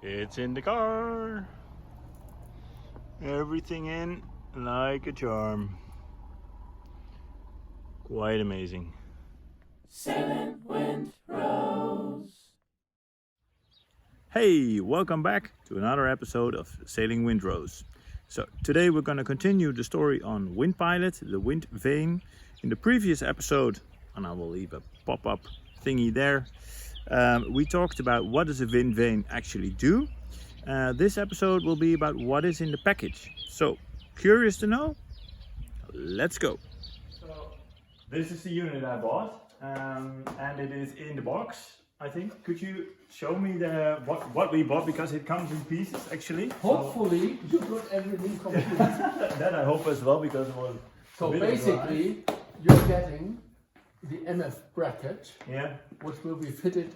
It's in the car. Everything in like a charm. Quite amazing. Sailing Windrows. Hey, welcome back to another episode of Sailing Windrows. So today we're going to continue the story on Windpilot, the wind vane. In the previous episode, and I will leave a pop-up thingy there, we talked about what does a wind vane actually do. This episode will be about what is in the package. So, curious to know? Let's go. So, this is the unit I bought, and it is in the box. I think. Could you show me what we bought, because it comes in pieces actually. Hopefully you got everything complete. That I hope as well, because it was. So basically you're getting the MF bracket, yeah, which will be fitted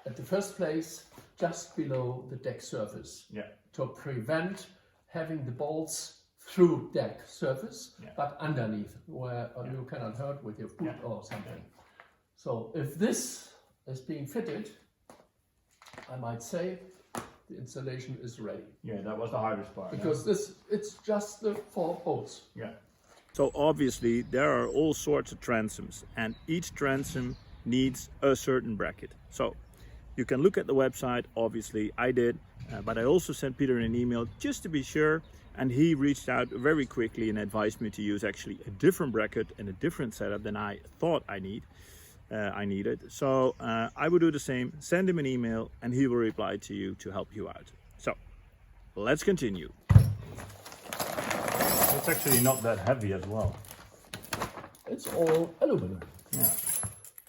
at the first place just below the deck surface. Yeah. To prevent having the bolts through deck surface, yeah, but underneath where you cannot hurt with your foot or something. So if this is being fitted, I might say the installation is ready. Yeah, that was the hardest part. Because it's just the 4 bolts. Yeah. So obviously there are all sorts of transoms, and each transom needs a certain bracket. So you can look at the website, obviously I did, but I also sent Peter an email just to be sure, and he reached out very quickly and advised me to use actually a different bracket and a different setup than I thought I needed. So I will do the same, send him an email, and he will reply to you to help you out. So let's continue. It's actually not that heavy as well. It's all aluminum. Yeah.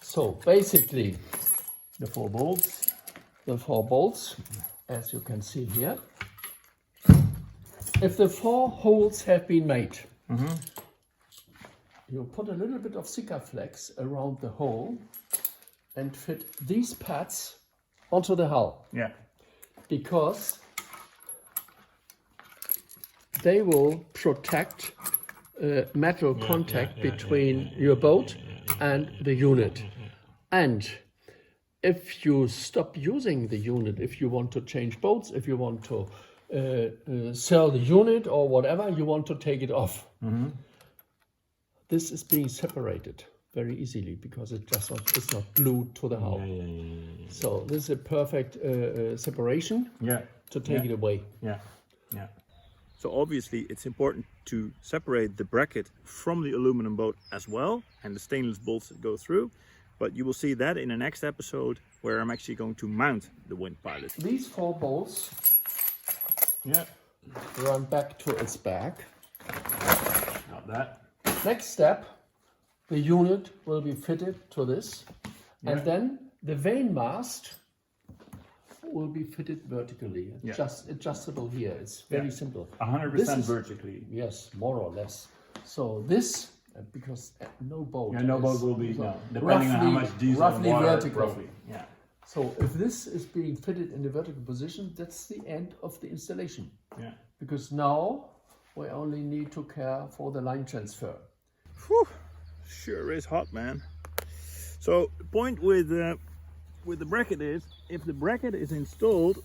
So basically The 4 bolts. the 4 bolts, as you can see here. If the 4 holes have been made, you put a little bit of Sikaflex around the hole and fit these pads onto the hull. Yeah. Because they will protect metal contact between your boat and the unit. And if you stop using the unit, if you want to change boats, if you want to sell the unit or whatever, you want to take it off. This is being separated very easily because it's not glued to the hull. So this is a perfect separation to take it away. Yeah. So obviously it's important to separate the bracket from the aluminum boat as well, and the stainless bolts that go through. But you will see that in the next episode, where I'm actually going to mount the Windpilot. These 4 bolts run back to its back. Not that. Next step, the unit will be fitted to this, and then the vane mast will be fitted vertically. It's just adjustable here. It's very simple. 100% vertically. Yes, more or less. So this, because no boat. Yeah, no boat will be, depending on how much diesel and water. Vertical. Roughly, yeah. So if this is being fitted in the vertical position, that's the end of the installation. Yeah. Because now we only need to care for the line transfer. Whew, sure is hot, man. So the point with the bracket is, if the bracket is installed,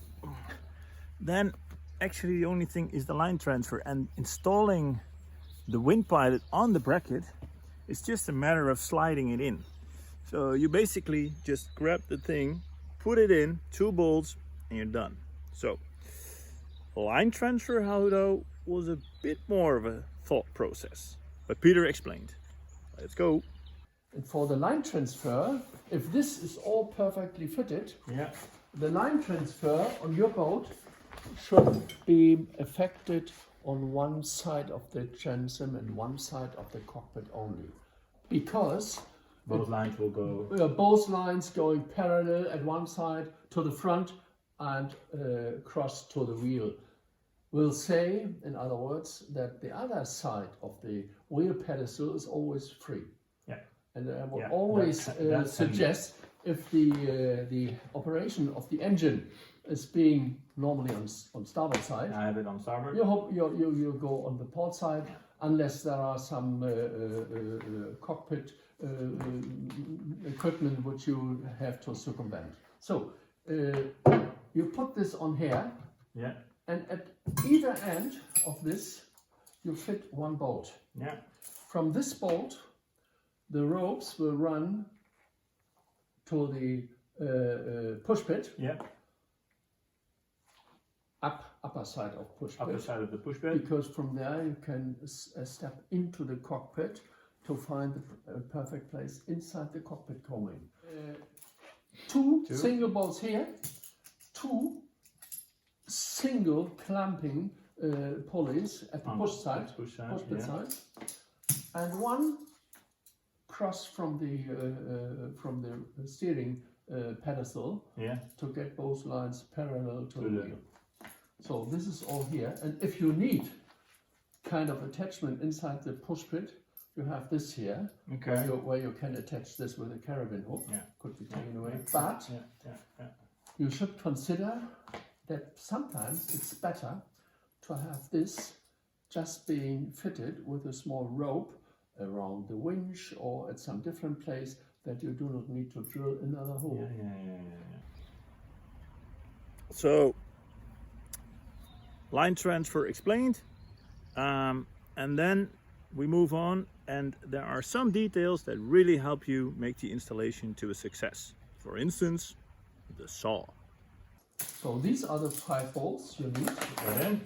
then actually the only thing is the line transfer, and installing the Windpilot on the bracket is just a matter of sliding it in. So you basically just grab the thing, put it in, 2 bolts, and you're done. So line transfer, though, was a bit more of a thought process, but Peter explained. Let's go. And for the line transfer, if this is all perfectly fitted, the line transfer on your boat should be affected on one side of the transom and one side of the cockpit only. Because both lines will go. Both lines going parallel at one side to the front and cross to the wheel. Will say, in other words, that the other side of the wheel pedestal is always free. Yeah. And I will always suggest, if the operation of the engine is being normally on starboard side. I have it on starboard. You go on the port side, unless there are some cockpit equipment which you have to circumvent. So you put this on here, Yeah. and at either end of this, you fit one bolt. Yeah. From this bolt, the ropes will run to the push pit, Yeah. upper side of push Upper pit, side of the push bed. because from there you can step into the cockpit to find the perfect place inside the cockpit combing. Two single bolts here, two single clamping pulleys at the push side, push pit side, and one cross from the steering pedestal to get both lines parallel to the wheel. So this is all here, and if you need kind of attachment inside the push pit, you have this here, where you can attach this with a carabin hook. Could be taken away, but you should consider that sometimes it's better to have this just being fitted with a small rope around the winch or at some different place, that you do not need to drill another hole. So, line transfer explained, and then we move on, and there are some details that really help you make the installation to a success. For instance, the saw. So these are the 5 bolts you need. Right in.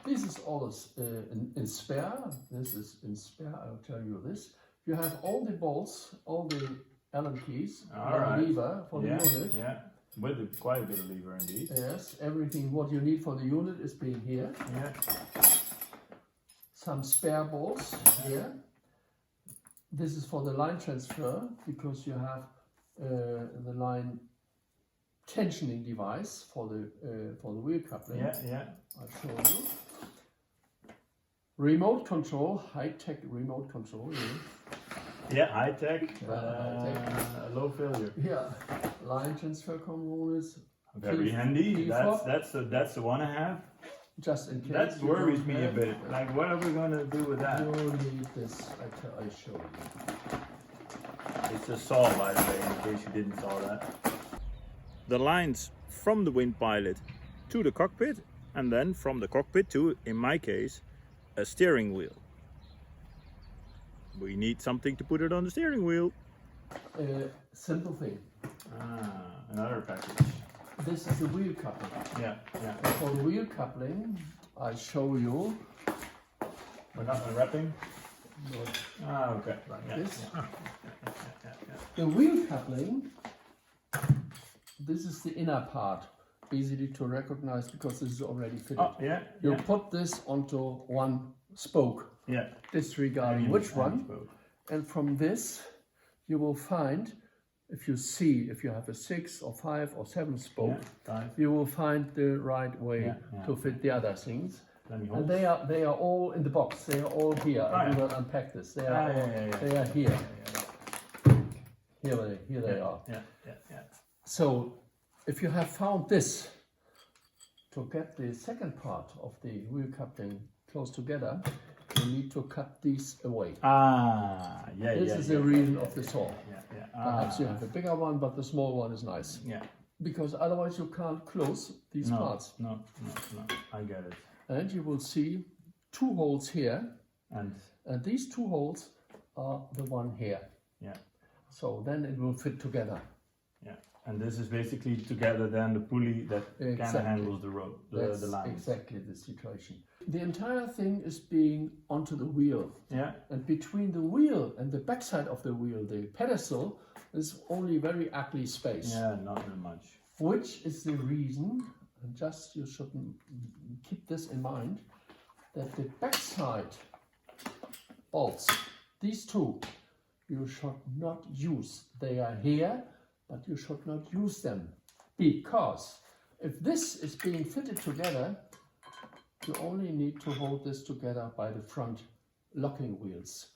This is all in spare. This is in spare, I'll tell you this. You have all the bolts, all the Allen keys, lever for the unit. Yeah, with quite a bit of lever indeed. Yes, everything what you need for the unit is being here. Yeah. Some spare bolts here. This is for the line transfer, because you have the line tensioning device for the wheel coupling. Yeah. I'll show you. Remote control, high-tech remote control. Yeah, high-tech, low failure. Yeah, line transfer components. Very handy. That's the one I have. Just in case. That worries me a bit. Like, what are we gonna do with that? You need this. I show you. It's a saw, by the way, in case you didn't saw that. The lines from the Windpilot to the cockpit, and then from the cockpit to, in my case, a steering wheel. We need something to put it on the steering wheel. Simple thing. Another package. This is the wheel coupling. Yeah. And for the wheel coupling, I show you. We're not unwrapping? Okay. Right. This. The wheel coupling, this is the inner part. Easy to recognize because this is already fitted. You put this onto one spoke. Disregarding which one. And from this, you will find, if you have a 6 or 5 or 7 spoke, you will find the right way to fit the other things. And they are all in the box. They are all here. I do not unpack this. They are here. Here they are. So if you have found this, to get the second part of the wheel coupling close together, you need to cut these away. This is the reason of the saw. Perhaps you have a bigger one, but the small one is nice. Because otherwise you can't close these parts. No, I get it. And you will see 2 holes here, and these 2 holes are the one here. So then it will fit together. And this is basically together then the pulley that kind of handles the rope, the lines. Exactly the situation. The entire thing is being onto the wheel. And between the wheel and the backside of the wheel, the pedestal, is only very ugly space. Not very much. Which is the reason, and just you should keep this in mind, that the backside bolts, these 2, you should not use. They are here, but you should not use them, because if this is being fitted together, you only need to hold this together by the front locking wheels.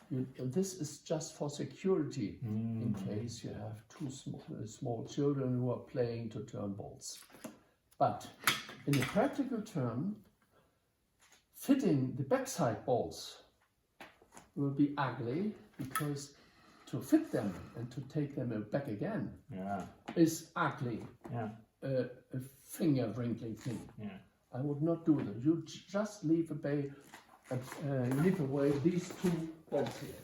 This is just for security, in case you have 2 small children who are playing to turn bolts. But in a practical term, fitting the backside bolts will be ugly, because to fit them and to take them back again is ugly. A finger wrinkling thing. I would not do that. You just leave away these 2 bolts here.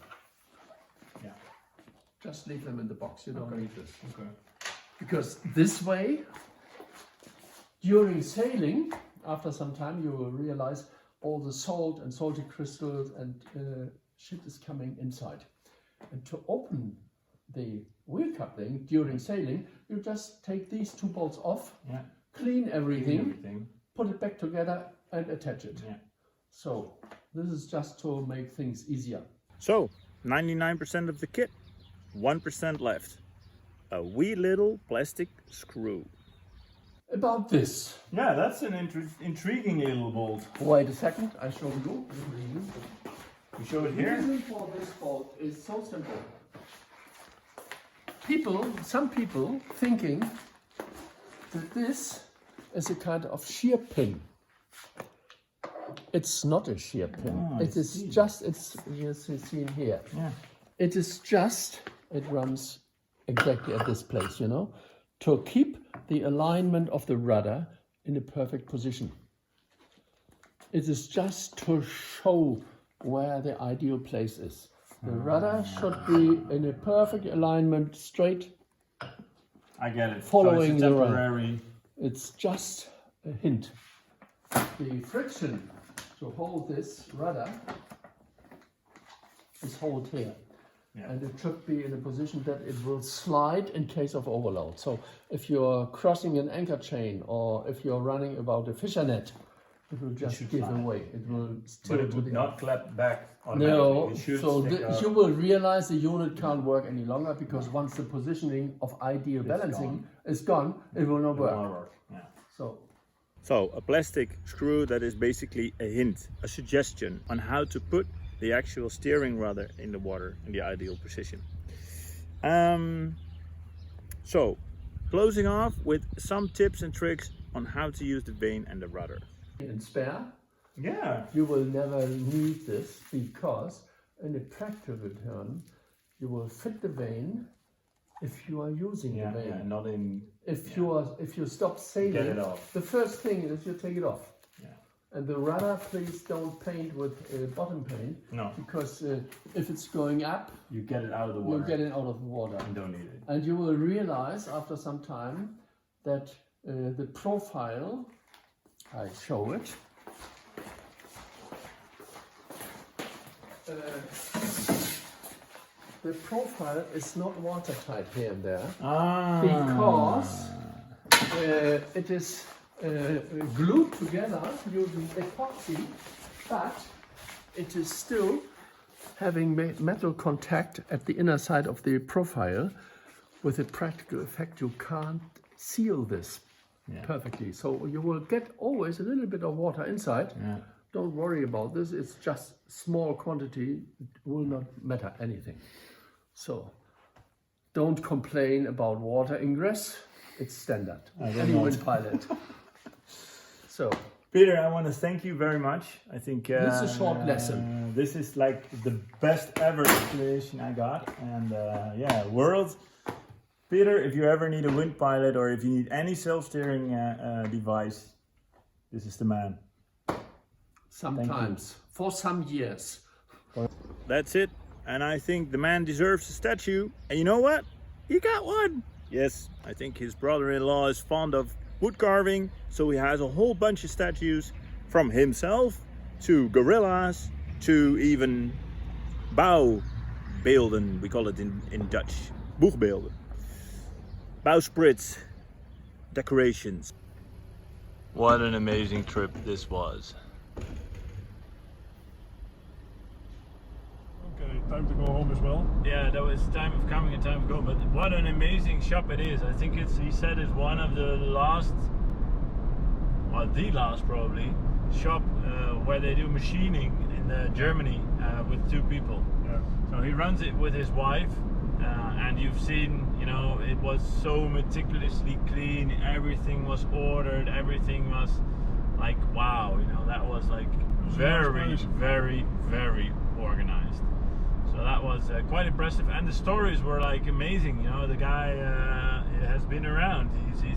Just leave them in the box. You don't need this. Because this way, during sailing, after some time, you will realize all the salt and salty crystals and shit is coming inside. And to open the wheel coupling during sailing, you just take these 2 bolts off, clean everything, put it back together and attach it. So this is just to make things easier. So 99% of the kit, 1% left. A wee little plastic screw. About this. Yeah, that's an intriguing little bolt. Wait a second, I show you. You show it The here? reason for this bolt is so simple. Some people thinking that this is a kind of shear pin. It's not a shear pin. It is just, you see here. It is just, it runs exactly at this place, you know, to keep the alignment of the rudder in a perfect position. It is just to show where the ideal place is. The rudder should be in a perfect alignment, straight. I get it. Following so it's the rudder. temporary. It's just a hint. The friction to hold this rudder is hold here. And it should be in a position that it will slide in case of overload. So if you're crossing an anchor chain or if you're running about a fisher net, it will just give away. It will still But it would not clap back automatically. No, It should so stick up. you will realize the unit can't work any longer because once the positioning of ideal balancing is gone, it will not work. So a plastic screw that is basically a hint, a suggestion on how to put the actual steering rudder in the water in the ideal position. So closing off with some tips and tricks on how to use the vane and the rudder. In spare, Yeah. you will never need this because in a practical term, you will fit the vane if you are using the vane. not in. If you stop sailing, Get it off. the first thing is you take it off. And the rudder, please don't paint with bottom paint. No. Because if it's going up, You get it out of the water. you get it out of the water. You don't need it. And you will realize after some time that the profile, I show it, the profile is not watertight here and there because it is glued together using epoxy, but it is still having metal contact at the inner side of the profile. With a practical effect, you can't seal this perfectly. So you will get always a little bit of water inside. Don't worry about this. It's just small quantity. It will not matter anything. So don't complain about water ingress. It's standard. Any Windpilot. So Peter, I want to thank you very much. I think this is a short lesson. This is like the best ever explanation I got, and world. Peter, if you ever need a Windpilot or if you need any self-steering device, this is the man. Sometimes for some years. That's it, and I think the man deserves a statue. And you know what? He got one. Yes, I think his brother-in-law is fond of wood carving, so he has a whole bunch of statues, from himself to gorillas to even bouwbeelden, we call it in Dutch, boegbeelden. Bowsprits, decorations. What an amazing trip this was. Okay, time to go home as well. Yeah, that was time of coming and time of going, but what an amazing shop it is. I think he said it's one of the last, well, the last probably, shop where they do machining in Germany with 2 people. Yeah. So he runs it with his wife, and you've seen, you know, it was so meticulously clean, everything was ordered, everything was like, wow, you know, that was like very, very, very organized. So that was quite impressive, and the stories were like amazing. You know, the guy has been around. He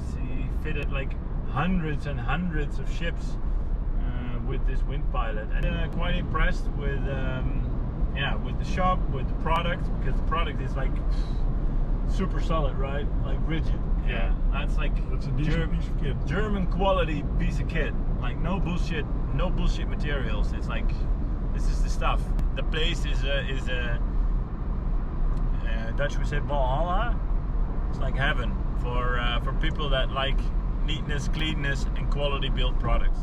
fitted like hundreds and hundreds of ships with this Windpilot, and quite impressed with with the shop, with the product, because the product is like super solid, right? Like rigid. Yeah, that's like That's a decent piece of kit. German quality piece of kit. Like no bullshit materials. It's like this is the stuff. The place is Dutch we say Valhalla. It's like heaven for people that like neatness, cleanness, and quality built products.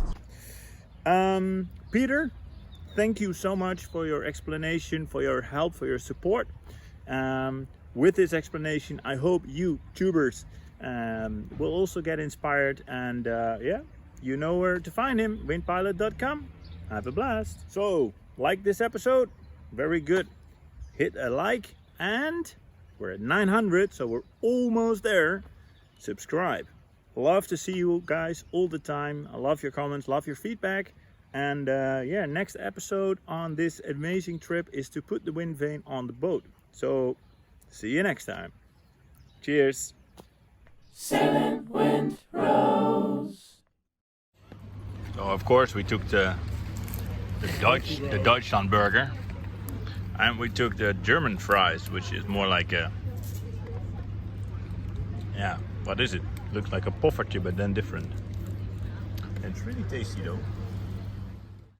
Peter, thank you so much for your explanation, for your help, for your support. With this explanation, I hope you tubers will also get inspired, and you know where to find him, windpilot.com. Have a blast. So, like this episode, very good. Hit a like, and we're at 900, so we're almost there. Subscribe. Love to see you guys all the time. I love your comments, love your feedback. And next episode on this amazing trip is to put the wind vane on the boat. So, see you next time. Cheers. Sailing Windrows. So of course we took the Deutschland burger, and we took the German fries, which is more like a what is it? Looks like a poffertje, but then different. It's really tasty though.